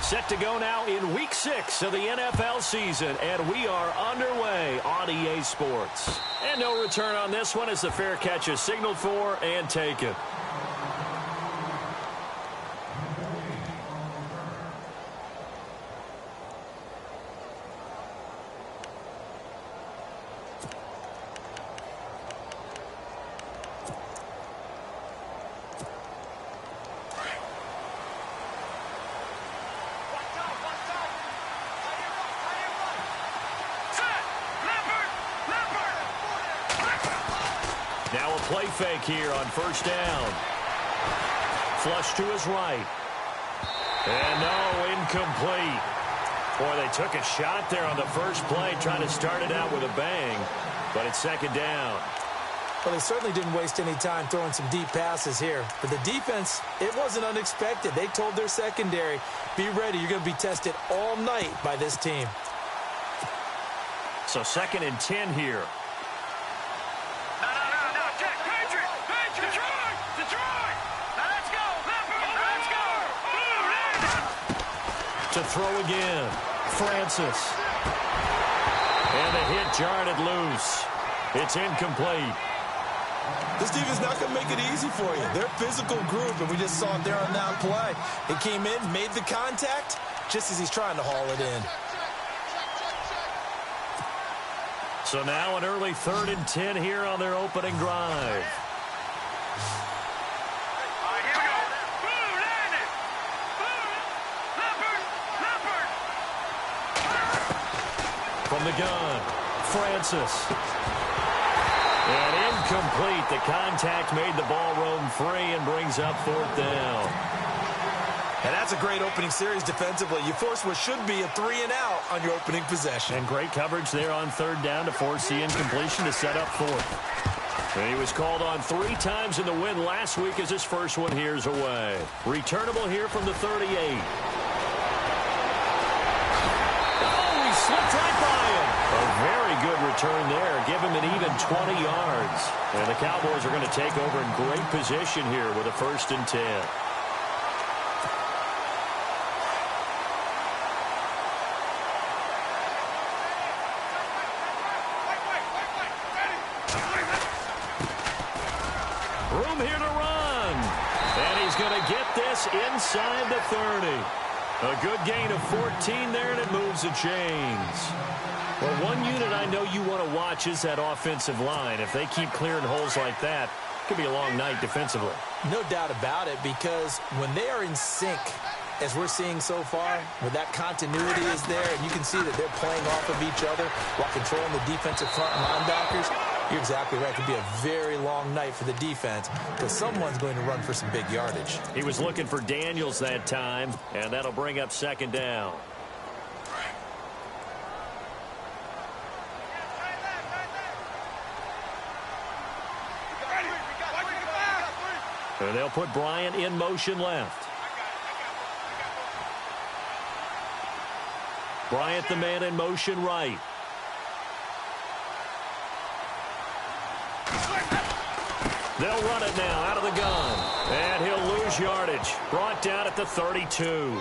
Set to go now in Week 6 of the NFL season, and we are underway on EA Sports. And no return on this one as the fair catch is signaled for and taken. Now a play fake here on first down. Flush to his right. And no, incomplete. Boy, they took a shot there on the first play, trying to start it out with a bang. But it's second down. Well, they certainly didn't waste any time throwing some deep passes here. But the defense, it wasn't unexpected. They told their secondary, be ready. You're going to be tested all night by this team. So 2nd and 10 here. To throw again, Francis. And the hit jarred it loose. It's incomplete. This defense not going to make it easy for you. They're a physical group, and we just saw it there on that play. He came in, made the contact, just as he's trying to haul it in. So now an early 3rd and 10 here on their opening drive. From the gun, Francis. And incomplete. The contact made the ball roam free and brings up 4th down. And that's a great opening series defensively. You force what should be a 3 and out on your opening possession. And great coverage there on 3rd down to force the incompletion to set up 4th. And he was called on 3 times in the win last week as his first one here's away. Returnable here from the 38. Oh, he slipped right by him. A very good return there. Give him an even 20 yards. And the Cowboys are going to take over in great position here with a 1st and 10. Room here to run. And he's going to get this inside the 30. A good gain of 14 there, and it moves the chains. Well, one unit I know you want to watch is that offensive line. If they keep clearing holes like that, it could be a long night defensively. No doubt about it, because when they are in sync, as we're seeing so far, where that continuity is there, and you can see that they're playing off of each other while controlling the defensive front linebackers, you're exactly right. It could be a very long night for the defense because someone's going to run for some big yardage. He was looking for Daniels that time, and that'll bring up 2nd down. And they'll put Bryant in motion left. Bryant the man in motion right. They'll run it now out of the gun. And he'll lose yardage. Brought down at the 32.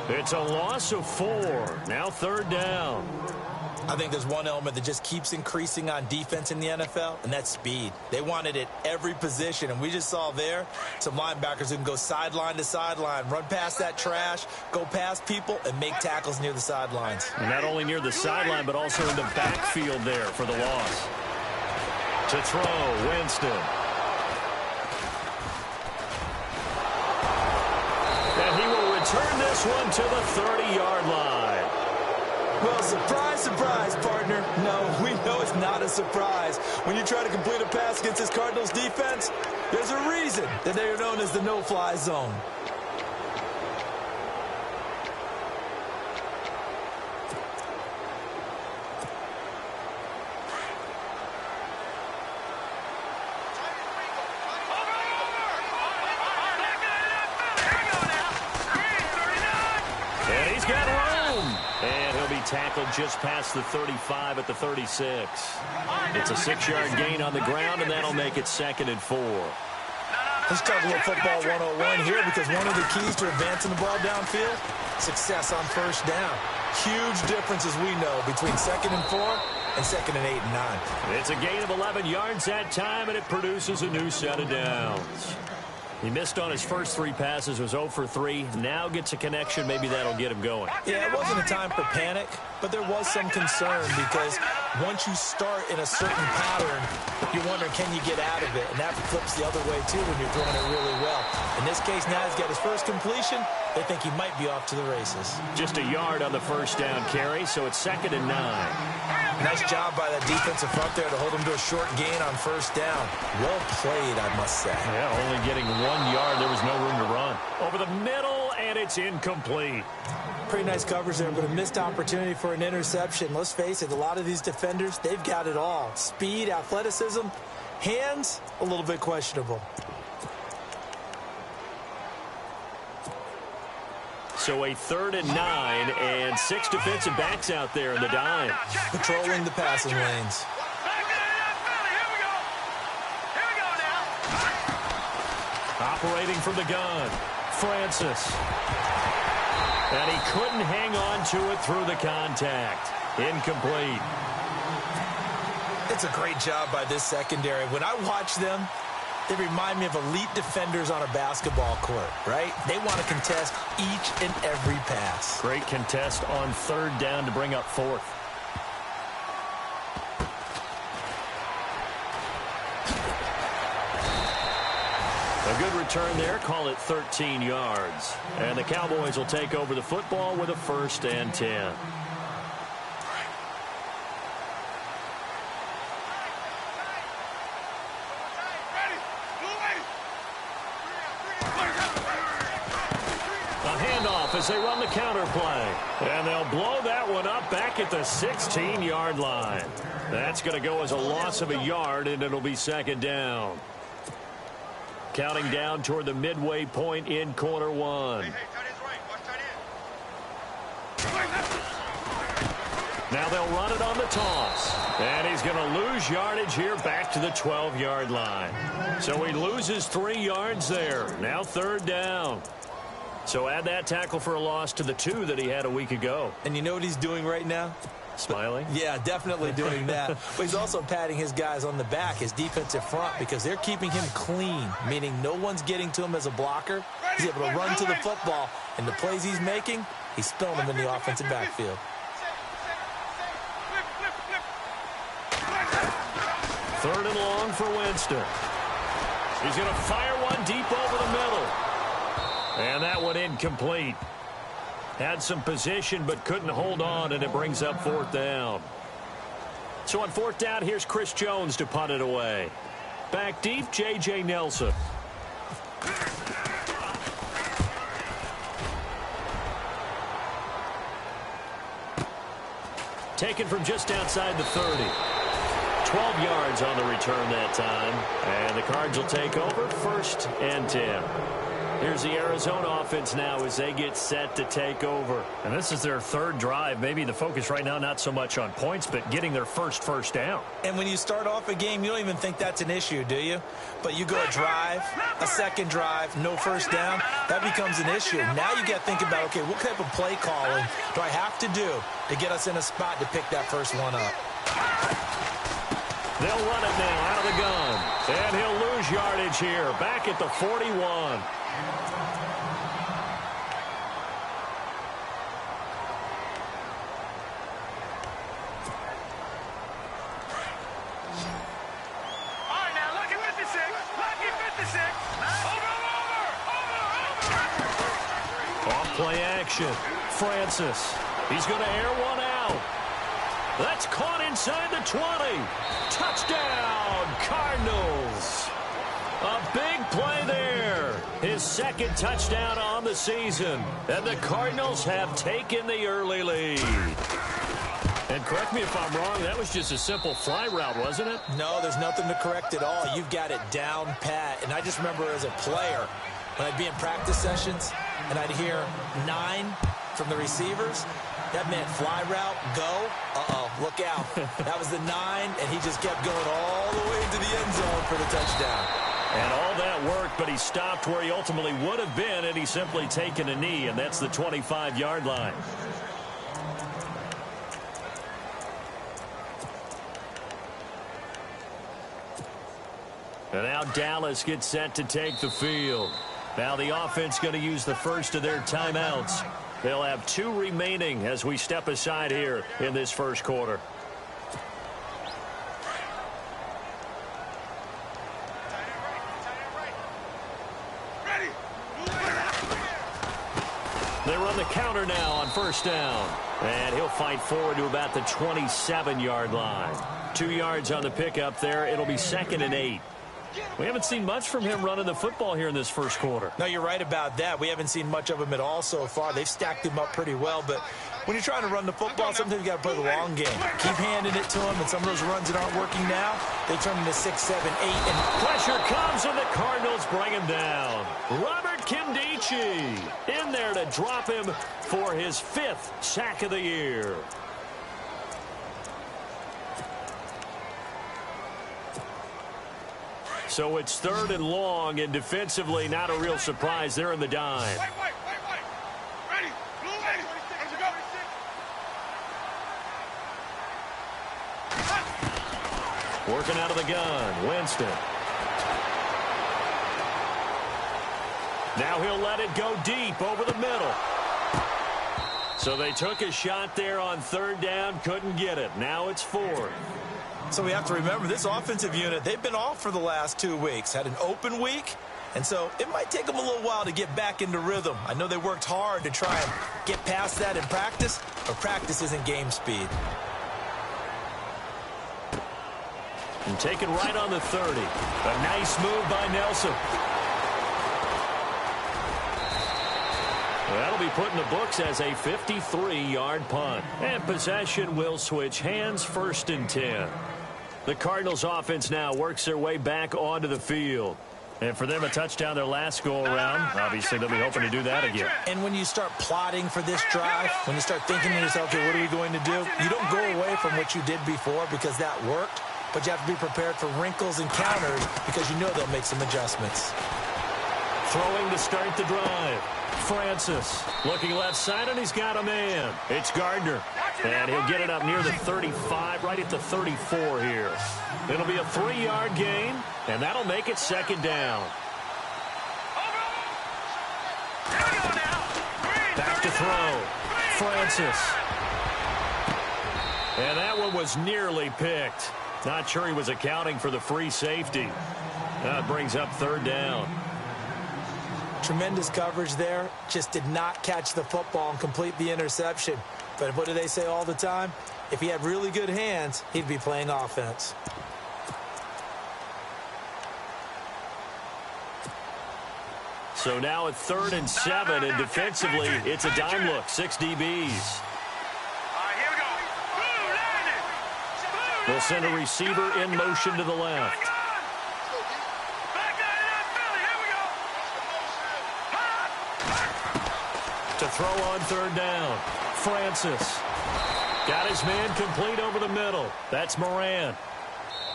It's a loss of 4. Now 3rd down. I think there's one element that just keeps increasing on defense in the NFL, and that's speed. They want it at every position, and we just saw there some linebackers who can go sideline to sideline, run past that trash, go past people, and make tackles near the sidelines. And not only near the sideline, but also in the backfield there for the loss. To throw, Winston. And he will return this one to the 30-yard line. Well, surprise, surprise, partner. No, we know it's not a surprise. When you try to complete a pass against this Cardinals defense, there's a reason that they are known as the no-fly zone. And he's got room. And he'll be tackled just past the 35 at the 36. It's a 6-yard gain on the ground, and that'll make it 2nd and 4. Let's talk a little football 101 here, because one of the keys to advancing the ball downfield, success on first down. Huge difference, as we know, between 2nd and 4 and 2nd and 8 and 9. It's a gain of 11 yards that time, and it produces a new set of downs. He missed on his first 3 passes, was 0 for 3. Now gets a connection. Maybe that'll get him going. Yeah, it wasn't a time for panic, but there was some concern, because once you start in a certain pattern, you're wondering, can you get out of it? And that flips the other way, too, when you're throwing it really well. In this case, now he's got his first completion. They think he might be off to the races. Just a yard on the first down carry, so it's 2nd and 9. Nice job by that defensive front there to hold him to a short gain on first down. Well played, I must say. Yeah, only getting 1 yard. There was no room to run. Over the middle, and it's incomplete. Pretty nice coverage there, but a missed opportunity for an interception. Let's face it, a lot of these defenders, they've got it all. Speed, athleticism, hands, a little bit questionable. So a 3rd and 9, and 6 defensive backs out there in the dime. Patrolling the passing lanes. Operating from the gun, Francis. And he couldn't hang on to it through the contact. Incomplete. It's a great job by this secondary. When I watch them, they remind me of elite defenders on a basketball court, right? They want to contest each and every pass. Great contest on 3rd down to bring up 4th. A good return there, call it 13 yards. And the Cowboys will take over the football with a 1st and 10. As they run the counter play. And they'll blow that one up back at the 16-yard line. That's going to go as a loss of a yard, and it'll be 2nd down. Counting down toward the midway point in quarter 1. Now they'll run it on the toss. And he's going to lose yardage here back to the 12-yard line. So he loses 3 yards there. Now 3rd down. So add that tackle for a loss to the 2 that he had a week ago. And you know what he's doing right now? Smiling? Yeah, definitely doing that. But he's also patting his guys on the back, his defensive front, because they're keeping him clean, meaning no one's getting to him as a blocker. He's able to run to the football, and the plays he's making, he's spilling them in the offensive backfield. 3rd and long for Winston. He's going to fire one deep over the middle. And that one incomplete. Had some position but couldn't hold on, and it brings up 4th down. So on 4th down, here's Chris Jones to punt it away. Back deep, J.J. Nelson. Taken from just outside the 30. 12 yards on the return that time. And the Cards will take over 1st and 10. Here's the Arizona offense now as they get set to take over. And this is their 3rd drive. Maybe the focus right now not so much on points, but getting their first down. And when you start off a game, you don't even think that's an issue, do you? But you go a drive, a 2nd drive, no first down, that becomes an issue. Now you got to think about, okay, what type of play calling do I have to do to get us in a spot to pick that first one up? They'll run it now out of the gun. And he'll lose yardage here, back at the 41. Play action. Francis. He's going to air one out. That's caught inside the 20. Touchdown, Cardinals. A big play there. His 2nd touchdown on the season. And the Cardinals have taken the early lead. And correct me if I'm wrong, that was just a simple fly route, wasn't it? No, there's nothing to correct at all. You've got it down pat. And I just remember as a player, when I'd be in practice sessions, and I'd hear 9 from the receivers, that meant fly route, go, look out. That was the 9, and he just kept going all the way into the end zone for the touchdown. And all that worked, but he stopped where he ultimately would have been had he simply taken a knee, and that's the 25-yard line. And now Dallas gets set to take the field. Now the offense going to use the first of their timeouts. They'll have 2 remaining as we step aside here in this first quarter. They run the counter now on first down. And he'll fight forward to about the 27-yard line. 2 yards on the pickup there. It'll be 2nd and 8. We haven't seen much from him running the football here in this first quarter. No, you're right about that. We haven't seen much of him at all so far. They've stacked him up pretty well, but when you're trying to run the football, sometimes you got to play the long game. Keep handing it to him, and some of those runs that aren't working now, they turn into 6, 7, 8. And pressure comes, and the Cardinals bring him down. Robert Kimdichie in there to drop him for his 5th sack of the year. So it's 3rd and long, and defensively not a real surprise. They're in the dime. Ready. Let's go. Working out of the gun, Winston. Now he'll let it go deep over the middle. So they took a shot there on 3rd down, couldn't get it. Now it's 4th. So we have to remember this offensive unit, they've been off for the last 2 weeks, had an open week, and so it might take them a little while to get back into rhythm. I know they worked hard to try and get past that in practice, but practice isn't game speed. And taken right on the 30. A nice move by Nelson. That'll be put in the books as a 53-yard punt. And possession will switch hands, 1st and 10. The Cardinals offense now works their way back onto the field. And for them, a touchdown their last go-around. Obviously, they'll be hoping to do that again. And when you start plotting for this drive, when you start thinking to yourself, okay, what are we going to do? You don't go away from what you did before because that worked, but you have to be prepared for wrinkles and counters because you know they'll make some adjustments. Throwing to start the drive. Francis looking left side, and he's got a man. It's Gardner, and he'll get it up near the 35, right at the 34 here. It'll be a 3-yard gain, and that'll make it 2nd down. Back to throw. Francis. And that one was nearly picked. Not sure he was accounting for the free safety. That brings up 3rd down. Tremendous coverage there. Just did not catch the football and complete the interception. But what do they say all the time? If he had really good hands, he'd be playing offense. So now at 3rd and 7, and defensively, it's a dime look. 6 DBs. They'll send a receiver in motion to the left. To throw on 3rd down. Francis. Got his man complete over the middle. That's Moran.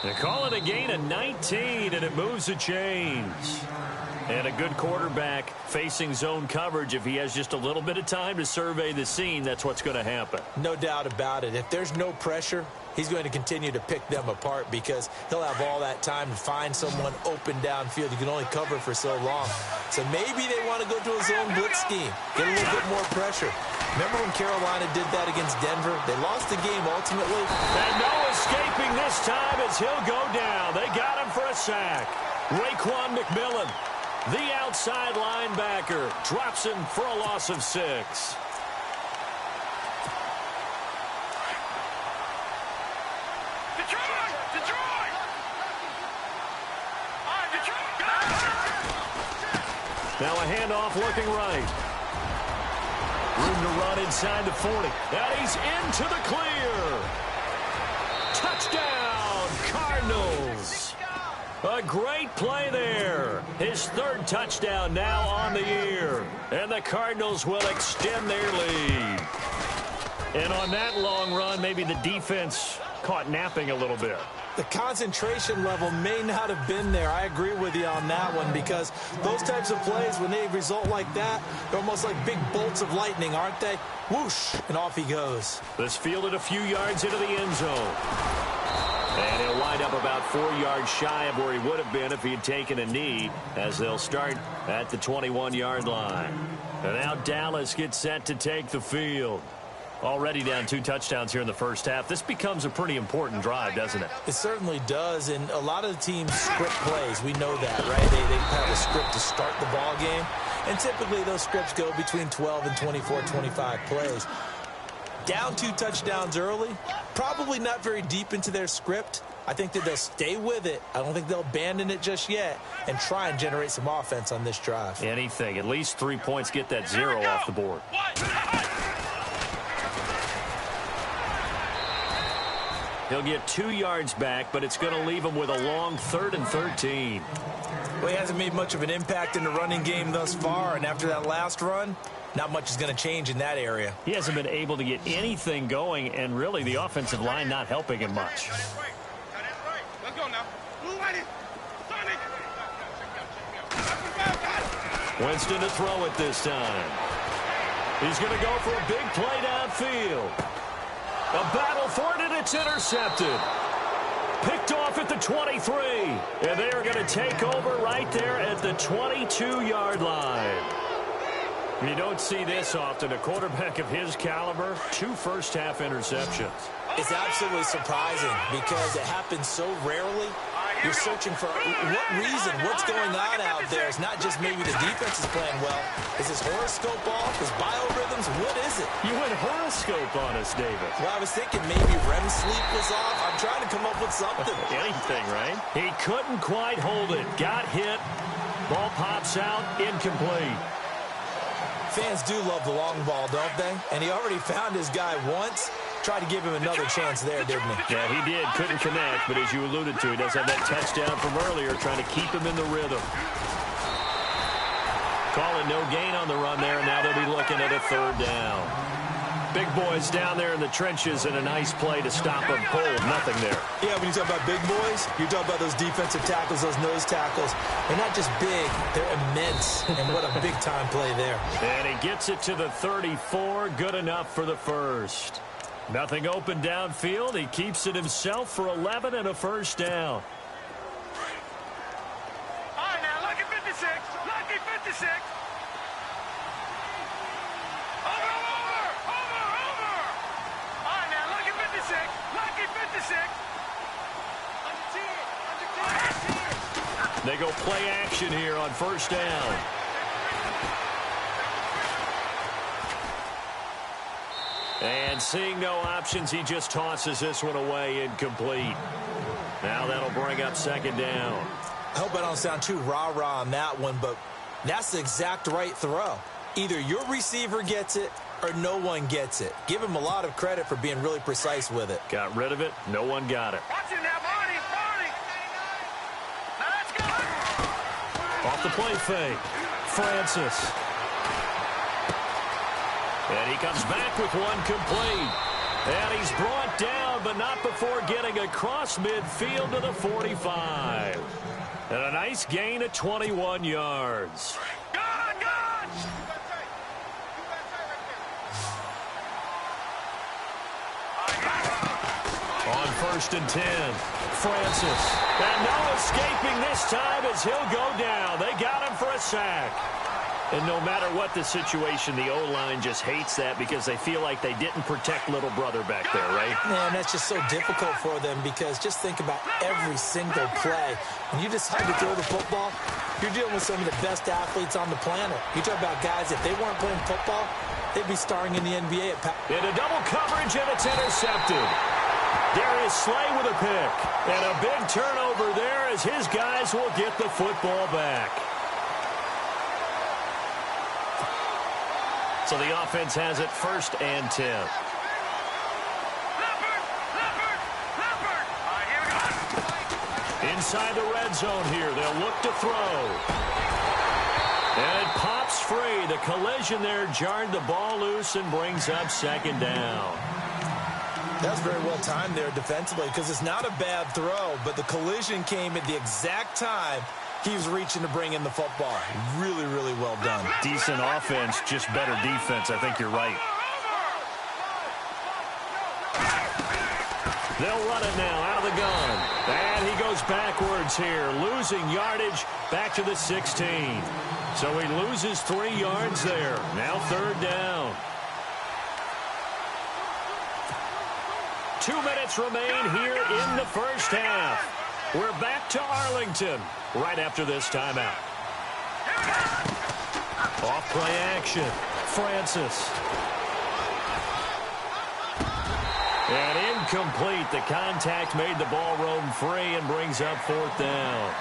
They call it a gain of 19, and it moves the chains. And a good quarterback facing zone coverage. If he has just a little bit of time to survey the scene, that's what's going to happen. No doubt about it. If there's no pressure, he's going to continue to pick them apart because he'll have all that time to find someone open downfield. You can only cover for so long. So maybe they want to go to a zone blitz scheme, get a little bit more pressure. Remember when Carolina did that against Denver? They lost the game ultimately. And no escaping this time as he'll go down. They got him for a sack. Raekwon McMillan, the outside linebacker, drops him for a loss of 6. Now a handoff looking right. Room to run inside the 40. And he's into the clear. Touchdown, Cardinals. A great play there. His 3rd touchdown now on the year. And the Cardinals will extend their lead. And on that long run, maybe the defense caught napping a little bit. The concentration level may not have been there. I agree with you on that one, because those types of plays, when they result like that, they're almost like big bolts of lightning, aren't they? Whoosh, and off he goes. This fielded a few yards into the end zone. And he'll wind up about 4 yards shy of where he would have been if he had taken a knee, as they'll start at the 21-yard line. And now Dallas gets set to take the field. Already down 2 touchdowns here in the first half. This becomes a pretty important drive, doesn't it? It certainly does, and a lot of the teams script plays. We know that, right? They have a script to start the ball game, and typically those scripts go between 12 and 24, 25 plays. Down 2 touchdowns early, probably not very deep into their script. I think that they'll stay with it. I don't think they'll abandon it just yet and try and generate some offense on this drive. Anything. At least 3 points, get that 0 off the board. He'll get 2 yards back, but it's going to leave him with a long 3rd and 13. Well, he hasn't made much of an impact in the running game thus far, and after that last run, not much is going to change in that area. He hasn't been able to get anything going, and really the offensive line not helping him much. Let's go now. Winston to throw it this time. He's going to go for a big play downfield. A battle for it, and it's intercepted. Picked off at the 23. And they are going to take over right there at the 22-yard line. You don't see this often. A quarterback of his caliber, 2 first-half interceptions. It's absolutely surprising because it happens so rarely. You're searching for what reason, what's going on out there. It's not just maybe the defense is playing well. Is his horoscope off? His biorhythms? What is it? You went horoscope on us, David. Well, I was thinking maybe REM sleep was off. I'm trying to come up with something. Anything, right? He couldn't quite hold it. Got hit. Ball pops out. Incomplete. Fans do love the long ball, don't they? And he already found his guy once. Tried to give him another chance there, didn't he? Yeah, he did. Couldn't connect, but as you alluded to, he does have that touchdown from earlier, trying to keep him in the rhythm. Call it no gain on the run there, and now they'll be looking at a 3rd down. Big boys down there in the trenches, and a nice play to stop them cold. Nothing there. Yeah, when you talk about big boys, you talk about those defensive tackles, those nose tackles. They're not just big, they're immense, and what a big-time play there. And he gets it to the 34. Good enough for the first. Nothing open downfield. He keeps it himself for 11 and a first down. All right, now, lucky 56. Lucky 56. Over. All right, now, lucky 56. Lucky 56. They go play action here on first down. And seeing no options, he just tosses this one away, incomplete. Now that'll bring up 2nd down. I hope I don't sound too rah-rah on that one, but that's the exact right throw. Either your receiver gets it or no one gets it. Give him a lot of credit for being really precise with it. Got rid of it. No one got it. Watch it now, Barney. Now let's go. Off the play fake. Francis. And he comes back with one complete. And he's brought down, but not before getting across midfield to the 45. And a nice gain of 21 yards. Good. On 1st and 10, Francis. And no escaping this time as he'll go down. They got him for a sack. And no matter what the situation, the O-line just hates that because they feel like they didn't protect little brother back there, right? Man, that's just so difficult for them because just think about every single play. When you decide to throw the football, you're dealing with some of the best athletes on the planet. You talk about guys, if they weren't playing football, they'd be starring in the NBA. Into double coverage, and it's intercepted. Darius Slay with a pick. And a big turnover there as his guys will get the football back. So the offense has it 1st and 10. Leopard. All right, here we go. Inside the red zone here, they'll look to throw. And it pops free. The collision there jarred the ball loose and brings up 2nd down. That's very well timed there defensively because it's not a bad throw, but the collision came at the exact time he was reaching to bring in the football. Really, really well done. Decent offense, just better defense. I think you're right. They'll run it now out of the gun. And he goes backwards here, losing yardage back to the 16. So he loses 3 yards there. Now 3rd down. 2 minutes remain here in the first half. We're back to Arlington right after this timeout. Off play action. Francis. And incomplete. The contact made the ball roam free and brings up 4th down.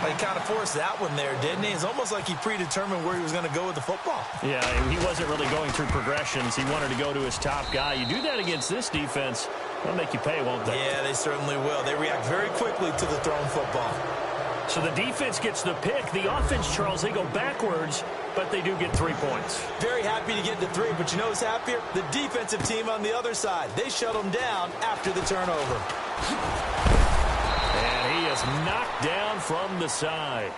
He kind of forced that one there, didn't he? It's almost like he predetermined where he was going to go with the football. Yeah, he wasn't really going through progressions. He wanted to go to his top guy. You do that against this defense, they'll make you pay, won't they? Yeah, they certainly will. They react very quickly to the thrown football. So the defense gets the pick. The offense, Charles, they go backwards, but they do get 3 points. Very happy to get the 3, but you know who's happier? The defensive team on the other side. They shut them down after the turnover. And he is knocked down from the side.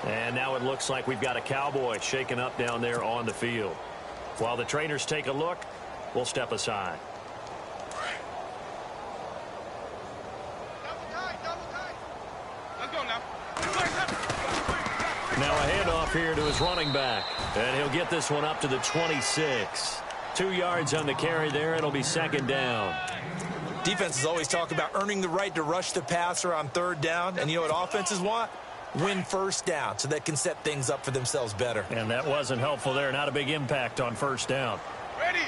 And now it looks like we've got a Cowboy shaken up down there on the field. While the trainers take a look, we'll step aside. Now a handoff here to his running back. And he'll get this one up to the 26. 2 yards on the carry there. It'll be 2nd down. Defenses always talk about earning the right to rush the passer on 3rd down. And you know what offenses want? Win 1st down so they can set things up for themselves better. And that wasn't helpful there. Not a big impact on 1st down. Ready.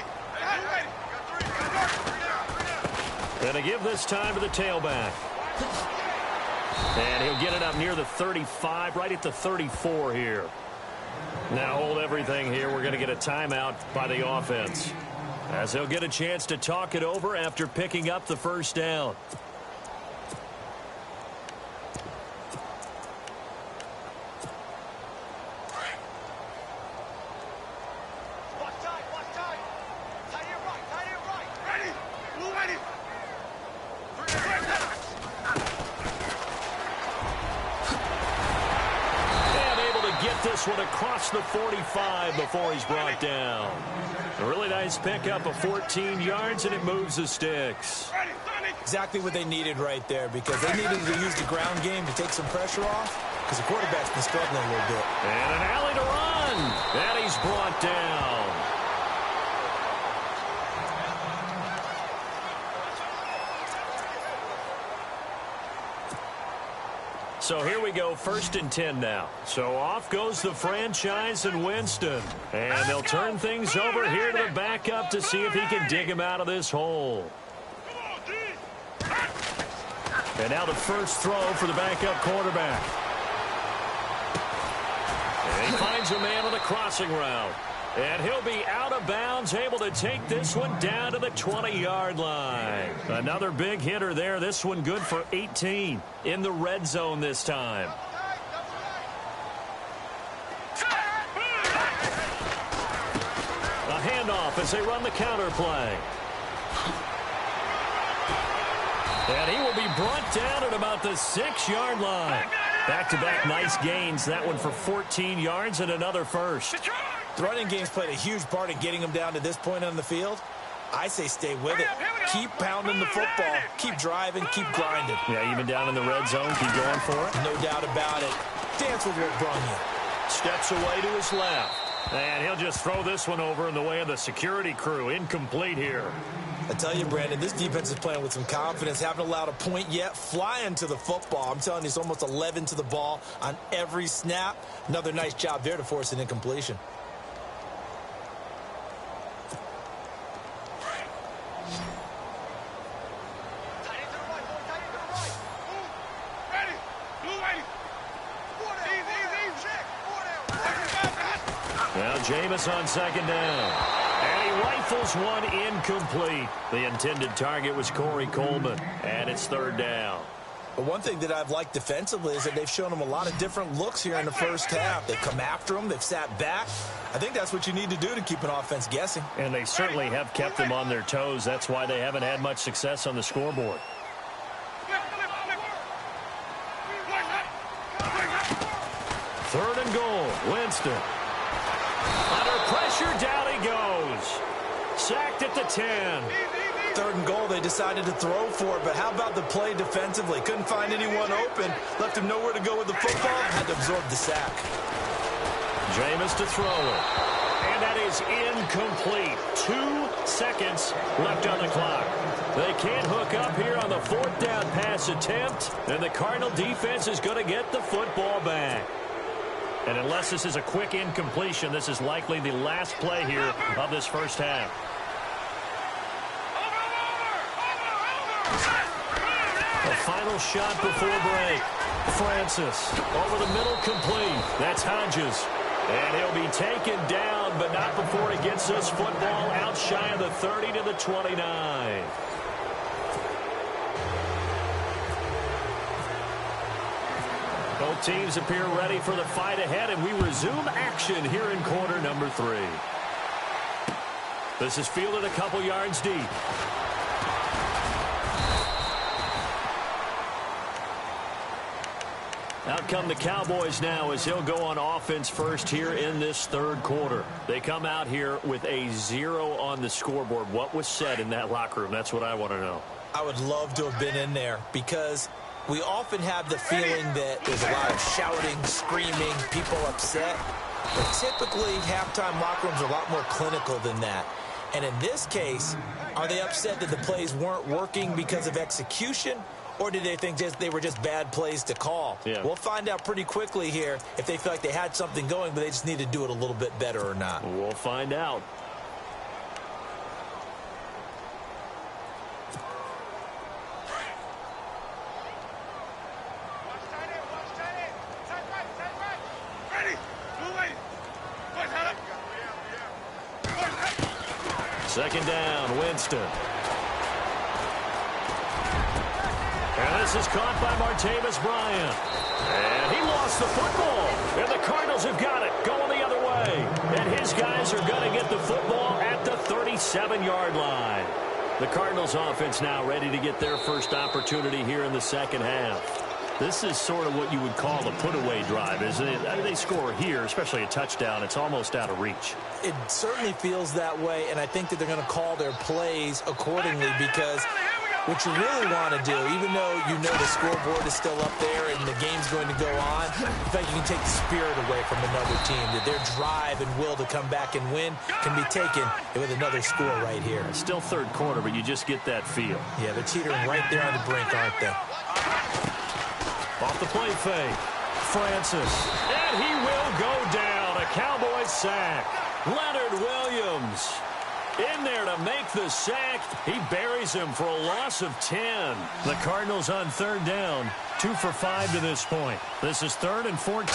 And to give this time to the tailback. And he'll get it up near the 35, right at the 34 here. Now hold everything here. We're going to get a timeout by the offense, as they'll get a chance to talk it over after picking up the 1st down. One across the 45 before he's brought down. A really nice pickup of 14 yards, and it moves the sticks. Exactly what they needed right there, because they needed to use the ground game to take some pressure off, because the quarterback's been struggling a little bit. And an alley to run. And he's brought down. So here we go, 1st and 10 now. So off goes the franchise and Winston. And they'll turn things over here to the backup to see if he can dig him out of this hole. And now the first throw for the backup quarterback. And he finds a man on the crossing route. And he'll be out of bounds, able to take this one down to the 20-yard line. Another big hitter there. This one good for 18 in the red zone this time. A handoff as they run the counter play. And he will be brought down at about the 6-yard line. Back-to-back nice gains. That one for 14 yards and another first. The running game's played a huge part in getting them down to this point on the field. I say stay with it. Keep pounding the football. Keep driving. Keep grinding. Yeah, even down in the red zone, keep going for it. No doubt about it. Dance with what brung you. Steps away to his left. And he'll just throw this one over in the way of the security crew. Incomplete here. I tell you, Brandon, this defense is playing with some confidence. Haven't allowed a point yet. Flying to the football. I'm telling you, it's almost 11 to the ball on every snap. Another nice job there to force an incompletion. Now Jameis on 2nd down. And he rifles one incomplete. The intended target was Corey Coleman. And it's 3rd down. But one thing that I've liked defensively is that they've shown them a lot of different looks here in the first half. They've come after them. They've sat back. I think that's what you need to do to keep an offense guessing. And they certainly have kept them on their toes. That's why they haven't had much success on the scoreboard. Third and goal. Winston. Under pressure, down he goes. Sacked at the 10. Third and goal, they decided to throw for it, but how about the play defensively? Couldn't find anyone open, left him nowhere to go with the football, had to absorb the sack. Jameis to throw it. And that is incomplete. 2 seconds left on the clock. They can't hook up here on the 4th down pass attempt, and the Cardinal defense is going to get the football back. And unless this is a quick incompletion, this is likely the last play here of this first half. The final shot before break. Francis over the middle, complete. That's Hodges. And he'll be taken down, but not before he gets this football out shy of the 30 to the 29. Both teams appear ready for the fight ahead, and we resume action here in quarter number 3. This is fielded a couple yards deep. Out come the Cowboys now as he'll go on offense first here in this third quarter. They come out here with a 0 on the scoreboard. What was said in that locker room? That's what I want to know. I would love to have been in there because we often have the feeling that there's a lot of shouting, screaming, people upset. But typically, halftime locker rooms are a lot more clinical than that. And in this case, are they upset that the plays weren't working because of execution? Or did they think they were just bad plays to call? Yeah. We'll find out pretty quickly here if they feel like they had something going, but they just need to do it a little bit better or not. We'll find out. Second down, Winston. And this is caught by Martavis Bryant. And he lost the football. And the Cardinals have got it, going the other way. And his guys are going to get the football at the 37-yard line. The Cardinals offense now ready to get their first opportunity here in the second half. This is sort of what you would call the put-away drive, isn't it? I mean, they score here, especially a touchdown. It's almost out of reach. It certainly feels that way, and I think that they're going to call their plays accordingly because what you really want to do, even though you know the scoreboard is still up there and the game's going to go on, in fact, you can take the spirit away from another team, that their drive and will to come back and win can be taken with another score right here. It's still third quarter, but you just get that feel. Yeah, they're teetering right there on the brink, aren't they? Off the play fake. Francis. And he will go down. A Cowboys sack. Leonard Williams in there to make the sack. He buries him for a loss of 10. The Cardinals on third down. 2 for 5 to this point. This is 3rd and 14.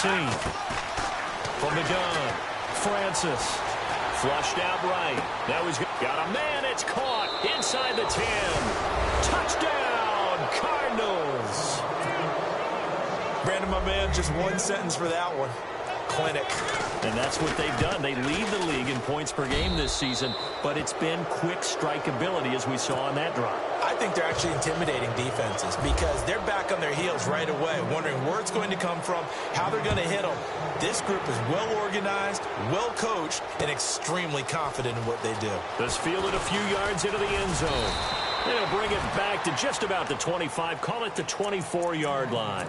From the gun. Francis. Flushed out right. Now he's got a man. It's caught inside the 10. Touchdown, Cardinals. Brandon, my man, just one sentence for that one. Clinic. And that's what they've done. They lead the league in points per game this season, but it's been quick strikeability as we saw on that drive. I think they're actually intimidating defenses because they're back on their heels right away, wondering where it's going to come from, how they're going to hit them. This group is well organized, well coached, and extremely confident in what they do. This fielded a few yards into the end zone. They'll bring it back to just about the 25, call it the 24-yard line.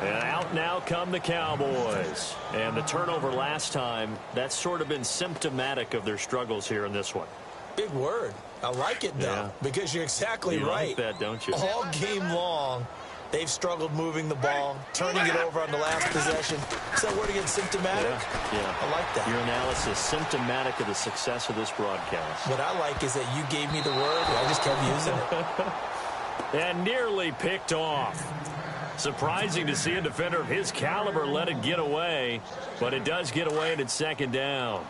And out now come the Cowboys. And the turnover last time, that's sort of been symptomatic of their struggles here in this one. Big word. I like it, though, because you're exactly right. You like that, don't you? All game long, they've struggled moving the ball, turning it over on the last possession. Is that word again, symptomatic? Yeah. I like that. Your analysis, symptomatic of the success of this broadcast. What I like is that you gave me the word, and I just kept using it. And nearly picked off. Surprising to see a defender of his caliber let it get away, but it does get away and it's second down.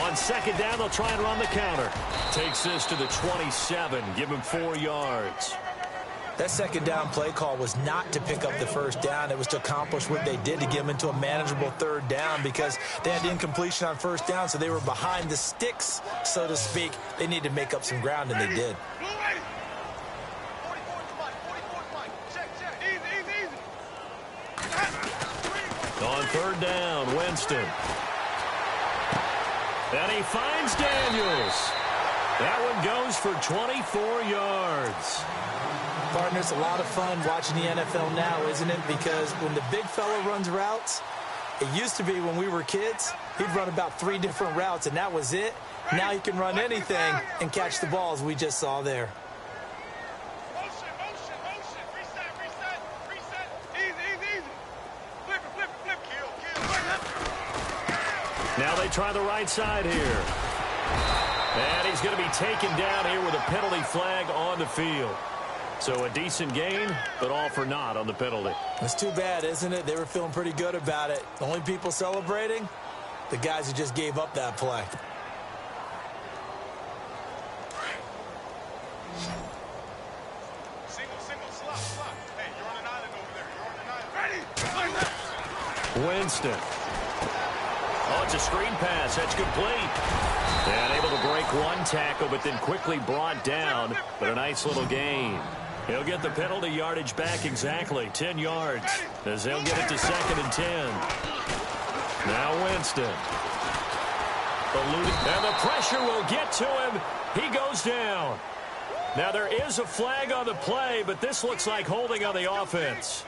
On on second down, they'll try and run the counter. Takes this to the 27, give him 4 yards. That second down play call was not to pick up the first down. It was to accomplish what they did, to get them into a manageable third down, because they had incompletion on first down, so they were behind the sticks, so to speak. They needed to make up some ground, and they did. On third down, Winston. And he finds Daniels. That one goes for 24 yards. Partner, it's a lot of fun watching the NFL now, isn't it? Because when the big fella runs routes, it used to be when we were kids, he'd run about 3 different routes, and that was it. Now he can run anything and catch the balls we just saw there. Now they try the right side here. And he's going to be taken down here with a penalty flag on the field. So a decent gain, but all for naught on the penalty. It's too bad, isn't it? They were feeling pretty good about it. The only people celebrating, the guys who just gave up that play. Single, slot. Hey, you're on an island over there. You're on an island. Ready? Winston. Oh, it's a screen pass. That's complete. And able to break one tackle, but then quickly brought down. But a nice little gain. He'll get the penalty yardage back exactly, 10 yards, as they'll get it to 2nd and 10. Now Winston. And the pressure will get to him. He goes down. Now there is a flag on the play, but this looks like holding on the offense.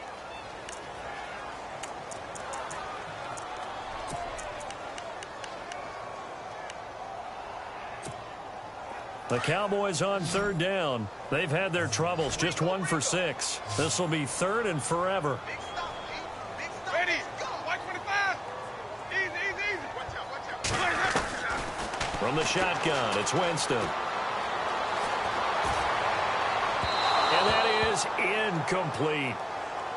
The Cowboys on third down. They've had their troubles, just 1 for 6. This will be 3rd and forever. Ready? Watch 25. Easy. Watch out. From the shotgun, it's Winston. And that is incomplete.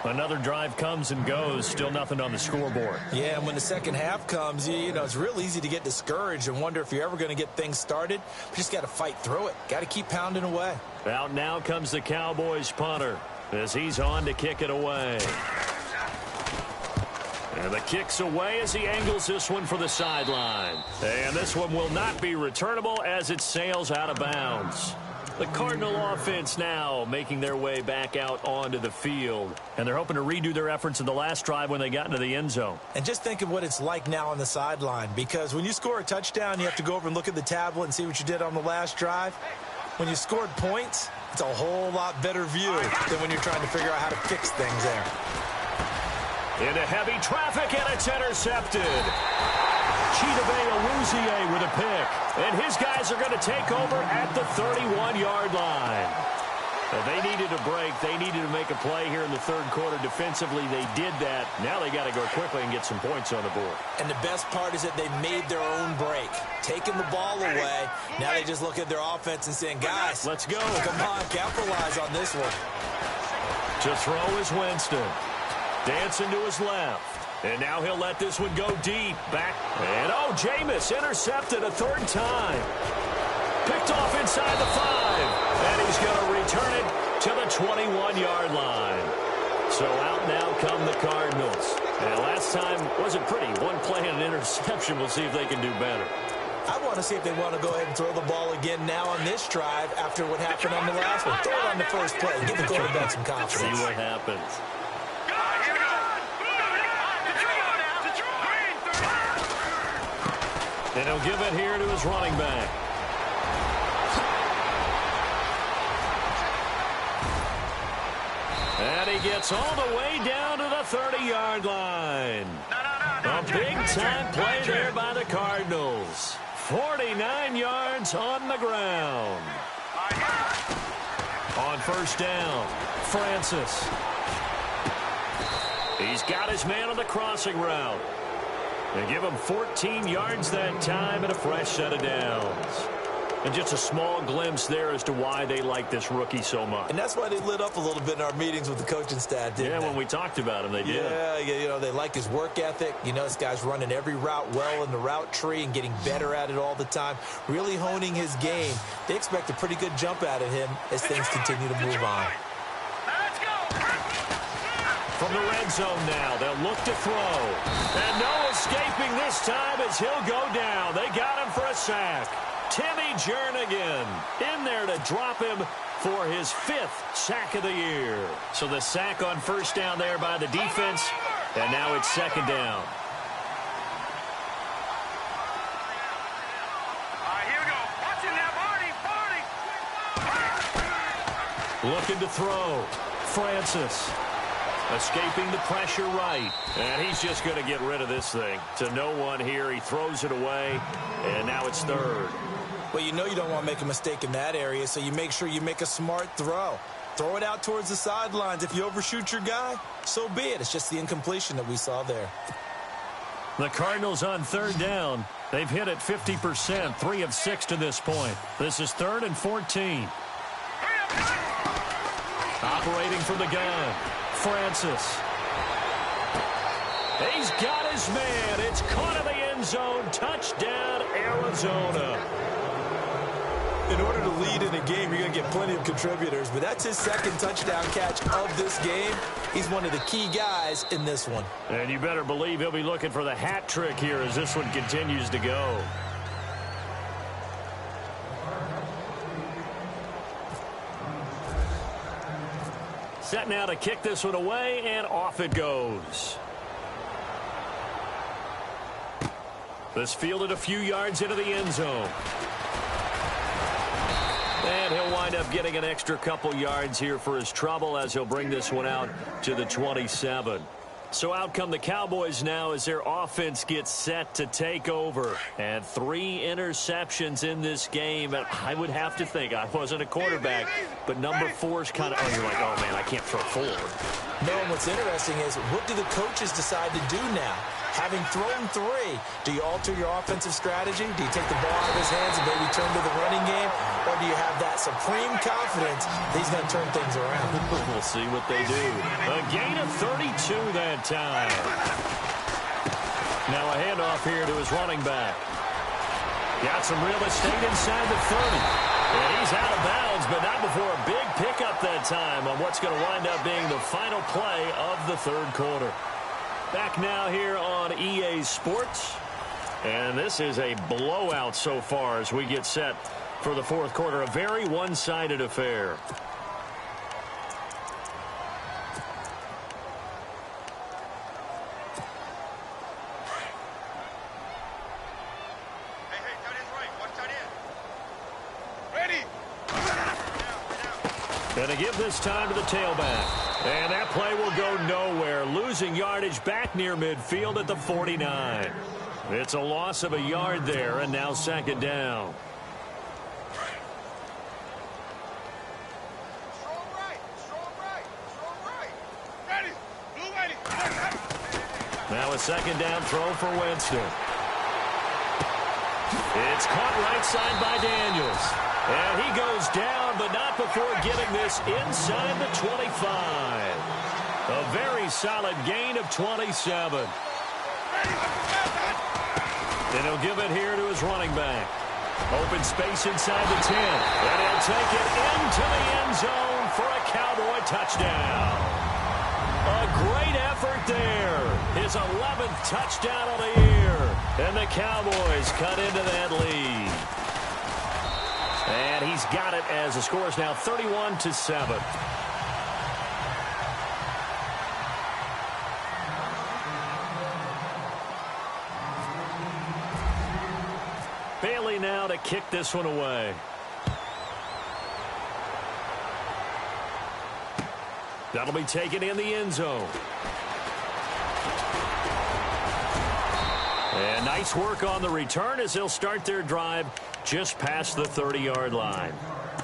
Another drive comes and goes, still nothing on the scoreboard. Yeah, and when the second half comes, you know, it's real easy to get discouraged and wonder if you're ever going to get things started. You just got to fight through it. Got to keep pounding away. Out now comes the Cowboys punter as he's on to kick it away. And the kick's away as he angles this one for the sideline. And this one will not be returnable as it sails out of bounds. The Cardinal offense now making their way back out onto the field. And they're hoping to redo their efforts in the last drive when they got into the end zone. And just think of what it's like now on the sideline. Because when you score a touchdown, you have to go over and look at the tablet and see what you did on the last drive. When you scored points, it's a whole lot better view than when you're trying to figure out how to fix things there. Into heavy traffic, and it's intercepted. Chidobe Awuzie with a pick. And his guys are going to take over at the 31-yard line. They needed a break. They needed to make a play here in the third quarter. Defensively, they did that. Now they got to go quickly and get some points on the board. And the best part is that they made their own break. Taking the ball away. Now they just look at their offense and saying, guys, let's go. Come on, capitalize on this one. To throw is Winston. Dancing to his left. And now he'll let this one go deep. Back. And, oh, Jameis intercepted a 3rd time. Picked off inside the 5. And he's going to return it to the 21-yard line. So out now come the Cardinals. And last time wasn't pretty. One play and an interception. We'll see if they can do better. I want to see if they want to go ahead and throw the ball again now on this drive after what happened on the last one. Throw it on the first play. Give the quarterback some confidence. See what happens. And he'll give it here to his running back. And he gets all the way down to the 30-yard line. A big-time play there by the Cardinals. 49 yards on the ground. On first down, Francis. He's got his man on the crossing route. They give him 14 yards that time and a fresh set of downs. And just a small glimpse there as to why they like this rookie so much. And that's why they lit up a little bit in our meetings with the coaching staff, didn't they? Yeah, when we talked about him, they did. Yeah, you know, they like his work ethic. You know, this guy's running every route well in the route tree and getting better at it all the time, really honing his game. They expect a pretty good jump out of him as things continue to move on. From the red zone now, they'll look to throw. And no escaping this time as he'll go down. They got him for a sack. Timmy Jernigan in there to drop him for his 5th sack of the year. So the sack on first down there by the defense, and now it's second down. Here we go. Watching that, Marty. Looking to throw. Francis. Escaping the pressure right. And he's just going to get rid of this thing. To no one here. He throws it away. And now it's third. Well, you know you don't want to make a mistake in that area, so you make sure you make a smart throw. Throw it out towards the sidelines. If you overshoot your guy, so be it. It's just the incompletion that we saw there. The Cardinals on third down. They've hit it 50%, 3 of 6 to this point. This is 3rd and 14. Operating from the gun. Francis. He's got his man. It's caught in the end zone. Touchdown, Arizona. In order to lead in a game, you're going to get plenty of contributors, but that's his 2nd touchdown catch of this game. He's one of the key guys in this one. And you better believe he'll be looking for the hat trick here as this one continues to go. Set now to kick this one away, and off it goes. This fielded a few yards into the end zone. And he'll wind up getting an extra couple yards here for his trouble as he'll bring this one out to the 27. So out come the Cowboys now as their offense gets set to take over. And 3 interceptions in this game. And I would have to think, I wasn't a quarterback, but number 4's kind of, you're like, oh, man, I can't throw 4. No, and what's interesting is, what do the coaches decide to do now? Having thrown 3, do you alter your offensive strategy? Do you take the ball out of his hands and maybe turn to the running game? Or do you have that supreme confidence that he's going to turn things around? We'll see what they do. A gain of 32 that time. Now a handoff here to his running back. Got some real estate inside the 30. And he's out of bounds, but not before a big pickup that time on what's going to wind up being the final play of the 3rd quarter. Back now here on EA Sports. And this is a blowout so far as we get set for the 4th quarter. A very one-sided affair. Hey, tight end's right. Watch tight end. Ready. And to give this time to the tailback. And that play will go nowhere. Losing yardage back near midfield at the 49. It's a loss of a yard there, and now 2nd down. Strong right. Strong right. Strong right. Ready. Blue ready. Now a 2nd down throw for Winston. It's caught right side by Daniels. And he goes down, but not before getting this inside the 25. A very solid gain of 27. And he'll give it here to his running back. Open space inside the 10. And he'll take it into the end zone for a Cowboy touchdown. A great effort there. His 11th touchdown of the year. And the Cowboys cut into that lead. And he's got it as the score is now 31-7. Bailey now to kick this one away. That'll be taken in the end zone. And nice work on the return as they'll start their drive just past the 30-yard line.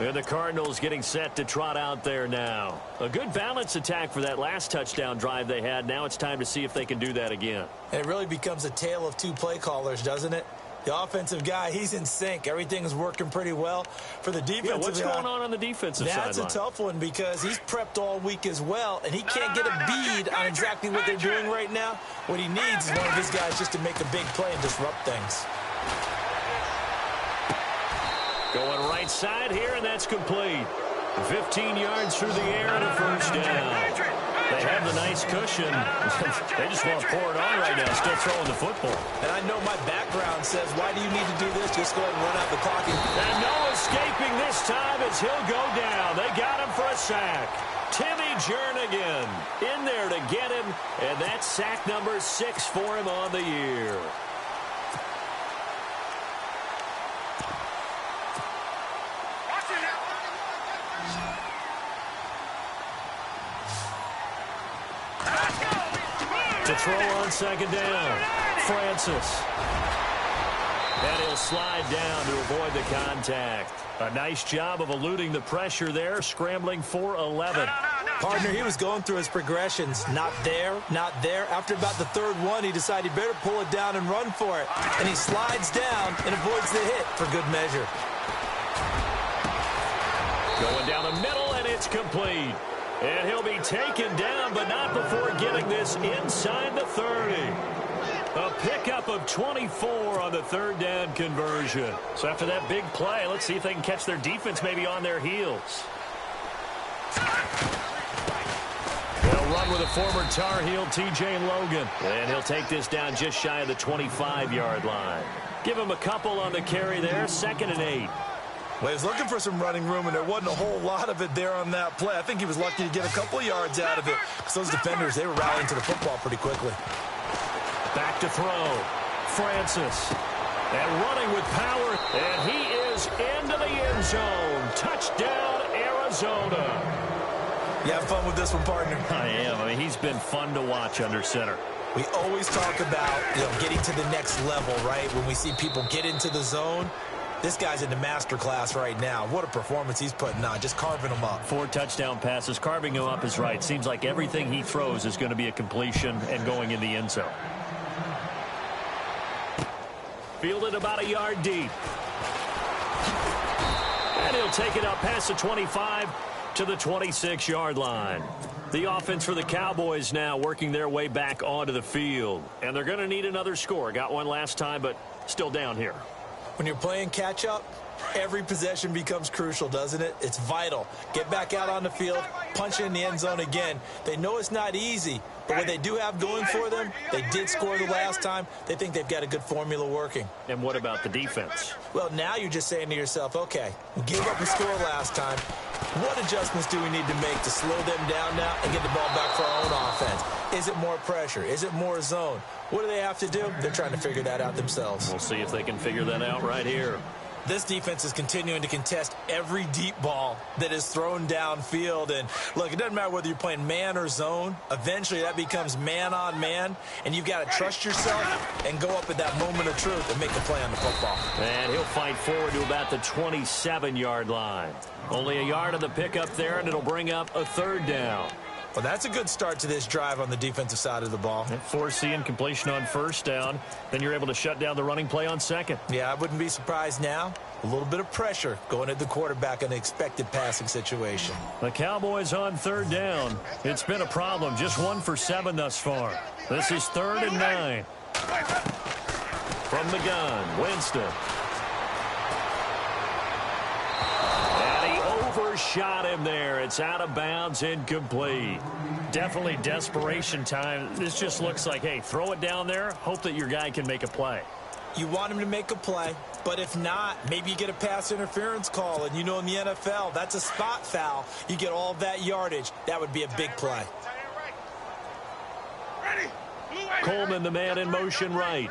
And the Cardinals getting set to trot out there now. A good balance attack for that last touchdown drive they had. Now it's time to see if they can do that again. And it really becomes a tale of 2 play callers, doesn't it? The offensive guy, he's in sync. Everything is working pretty well. For the defensive guy, what's going on the defensive sideline? That's a tough one because he's prepped all week as well, and he can't get a bead on exactly what they're doing right now. What he needs is one of his guys just to make a big play and disrupt things. Going right side here, and that's complete. 15 yards through the air and a first down. They have the nice cushion. They just want to pour it on right now, still throwing the football. And I know my background says, why do you need to do this? Just go ahead and run out the clock. And no escaping this time as he'll go down. They got him for a sack. Timmy Jernigan in there to get him, and that's sack number 6 for him on the year. To throw on second down, Francis. And he'll slide down to avoid the contact. A nice job of eluding the pressure there, scrambling for 11. Partner, he was going through his progressions. Not there, not there. After about the third one, he decided he better pull it down and run for it. And he slides down and avoids the hit for good measure. Going down the middle, and it's complete. And he'll be taken down, but not before getting this inside the 30. A pickup of 24 on the third down conversion. So after that big play, let's see if they can catch their defense maybe on their heels. They'll run with a former Tar Heel, T.J. Logan. And he'll take this down just shy of the 25-yard line. Give him a couple on the carry there, 2nd and 8. Well, he was looking for some running room, and there wasn't a whole lot of it there on that play. I think he was lucky to get a couple of yards out of it because those defenders, they were rallying to the football pretty quickly. Back to throw. Francis. And running with power. And he is into the end zone. Touchdown, Arizona. You have fun with this one, partner? I am. I mean, he's been fun to watch under center. We always talk about, getting to the next level, right? When we see people get into the zone. This guy's in the master class right now. What a performance he's putting on, just carving them up. 4 touchdown passes. Carving him up is right. Seems like everything he throws is going to be a completion and going in the end zone. Fielded about a yard deep. And he'll take it up past the 25 to the 26-yard line. The offense for the Cowboys now working their way back onto the field. And they're going to need another score. Got one last time, but still down here. When you're playing catch-up, every possession becomes crucial, doesn't it? It's vital. Get back out on the field, punch it in the end zone again. They know it's not easy, but what they do have going for them, they did score the last time. They think they've got a good formula working. And what about the defense? Well, now you're just saying to yourself, okay, we gave up a score last time. What adjustments do we need to make to slow them down now and get the ball back for our own offense? Is it more pressure? Is it more zone? What do they have to do? They're trying to figure that out themselves. We'll see if they can figure that out right here. This defense is continuing to contest every deep ball that is thrown downfield. And, look, it doesn't matter whether you're playing man or zone. Eventually, that becomes man-on-man, and you've got to trust yourself and go up at that moment of truth and make a play on the football. And he'll fight forward to about the 27-yard line. Only a yard of the pickup there, and it'll bring up a third down. Well, that's a good start to this drive on the defensive side of the ball. Foreseeing completion on first down. Then you're able to shut down the running play on second. Yeah, I wouldn't be surprised now. A little bit of pressure going at the quarterback in an expected passing situation. The Cowboys on third down. It's been a problem. Just 1 for 7 thus far. This is 3rd and 9. From the gun, Winston. Overshot him there. It's out of bounds, incomplete. Definitely desperation time. This just looks like, hey, throw it down there, hope that your guy can make a play. You want him to make a play, but if not, maybe you get a pass interference call, and in the NFL, that's a spot foul. You get all that yardage. That would be a big play. Coleman, the man in motion right.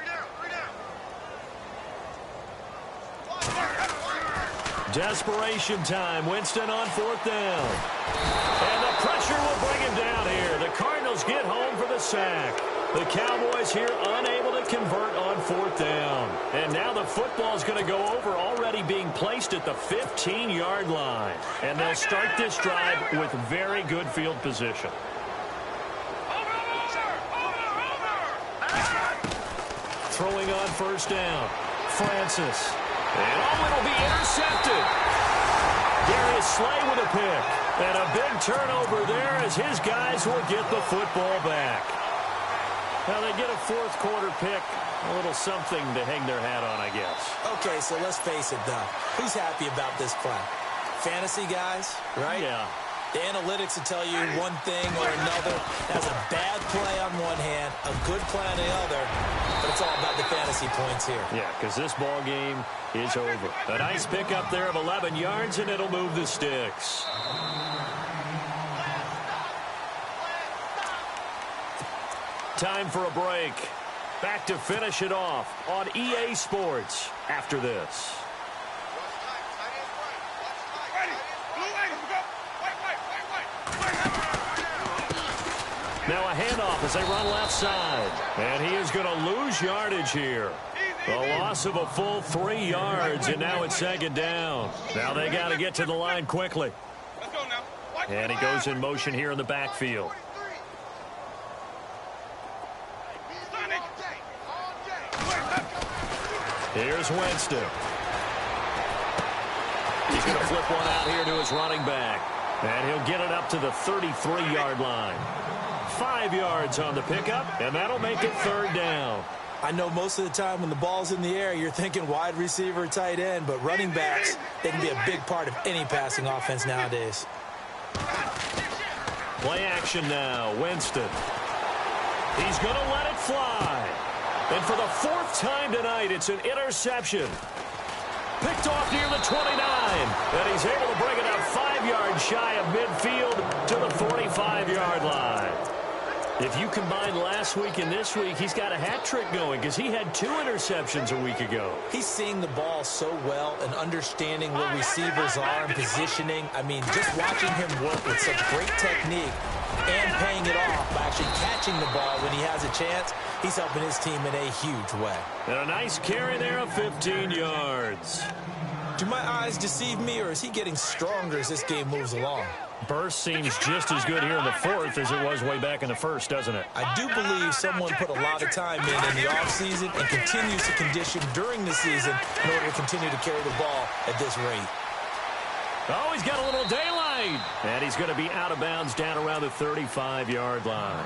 Desperation time. Winston on 4th down. And the pressure will bring him down here. The Cardinals get home for the sack. The Cowboys here unable to convert on 4th down. And now the football's going to go over, already being placed at the 15-yard line. And they'll start this drive with very good field position. Throwing on first down. Francis. And it'll be intercepted. Darius Slay with a pick. And a big turnover there as his guys will get the football back. Now they get a fourth quarter pick. A little something to hang their hat on, I guess. Okay, so let's face it, though. Who's happy about this play? Fantasy guys, right? Yeah. The analytics will tell you one thing or another. That's a bad play on one hand, a good play on the other, but it's all about the fantasy points here. Yeah, because this ball game is over. A nice pickup there of 11 yards, and it'll move the sticks. Time for a break. Back to finish it off on EA Sports after this. Now a handoff as they run left side. And he is going to lose yardage here. The loss of a full 3 yards, and now it's second down. Now they got to get to the line quickly. And he goes in motion here in the backfield. Here's Winston. He's going to flip one out here to his running back. And he'll get it up to the 33-yard line. 5 yards on the pickup, and that'll make it third down. I know most of the time when the ball's in the air, you're thinking wide receiver, tight end, but running backs, they can be a big part of any passing offense nowadays. Play action now, Winston. He's going to let it fly. And for the fourth time tonight, it's an interception. Picked off near the 29. And he's able to bring it up 5 yards shy of midfield to the 45-yard line. If you combine last week and this week, he's got a hat trick going because he had 2 interceptions a week ago. He's seeing the ball so well and understanding where receivers are and positioning. I mean, just watching him work with such great technique and paying it off by actually catching the ball when he has a chance, he's helping his team in a huge way. And a nice carry there of 15 yards. Do my eyes deceive me, or is he getting stronger as this game moves along? Burst seems just as good here in the fourth as it was way back in the first, doesn't it? I do believe someone put a lot of time in the offseason and continues to condition during the season in order to continue to carry the ball at this rate. Oh, he's got a little daylight. And he's going to be out of bounds down around the 35-yard line.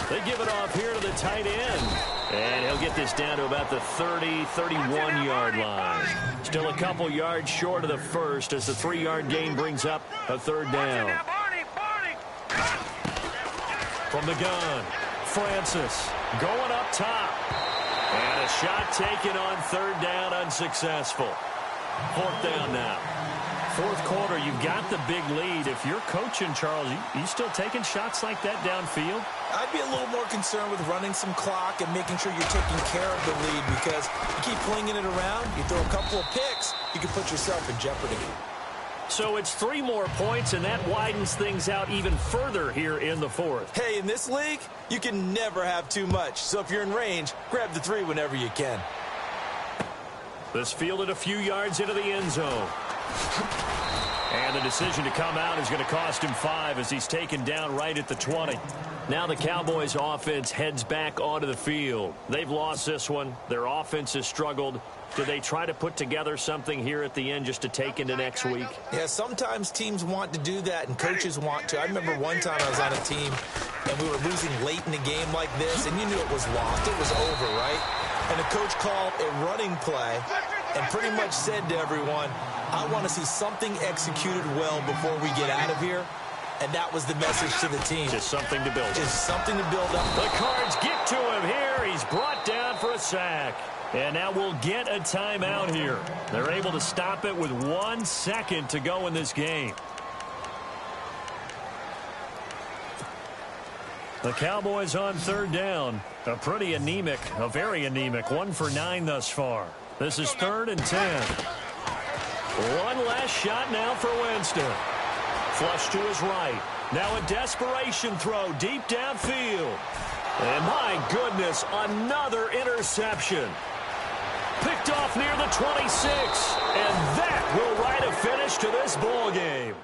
They give it off here to the tight end. And he'll get this down to about the 30, 31-yard line. Still a couple yards short of the first as the 3-yard gain brings up a third down. From the gun, Francis going up top. And a shot taken on third down, unsuccessful. Fourth down now. Fourth quarter, you've got the big lead. If you're coaching, Charles, you still taking shots like that downfield? I'd be a little more concerned with running some clock and making sure you're taking care of the lead, because you keep flinging it around, you throw a couple of picks, you can put yourself in jeopardy. So it's 3 more points, and that widens things out even further here in the fourth. Hey, in this league, you can never have too much. So if you're in range, grab the 3 whenever you can. This fielded a few yards into the end zone. And the decision to come out is going to cost him 5 as he's taken down right at the 20. Now the Cowboys offense heads back onto the field. They've lost this one. Their offense has struggled. Do they try to put together something here at the end just to take into next week? Yeah, sometimes teams want to do that and coaches want to. I remember one time I was on a team and we were losing late in the game like this, and you knew it was lost. It was over, right? And the coach called a running play and pretty much said to everyone, I want to see something executed well before we get out of here. And that was the message to the team. Just something to build up. Just something to build up. The Cards get to him here. He's brought down for a sack. And now we'll get a timeout here. They're able to stop it with 1 second to go in this game. The Cowboys on third down. A pretty anemic, a very anemic 1 for 9 thus far. This is 3rd and 10. One last shot now for Winston. Flush to his right. Now a desperation throw deep downfield. And my goodness, another interception. Picked off near the 26. And that will write a finish to this ball game.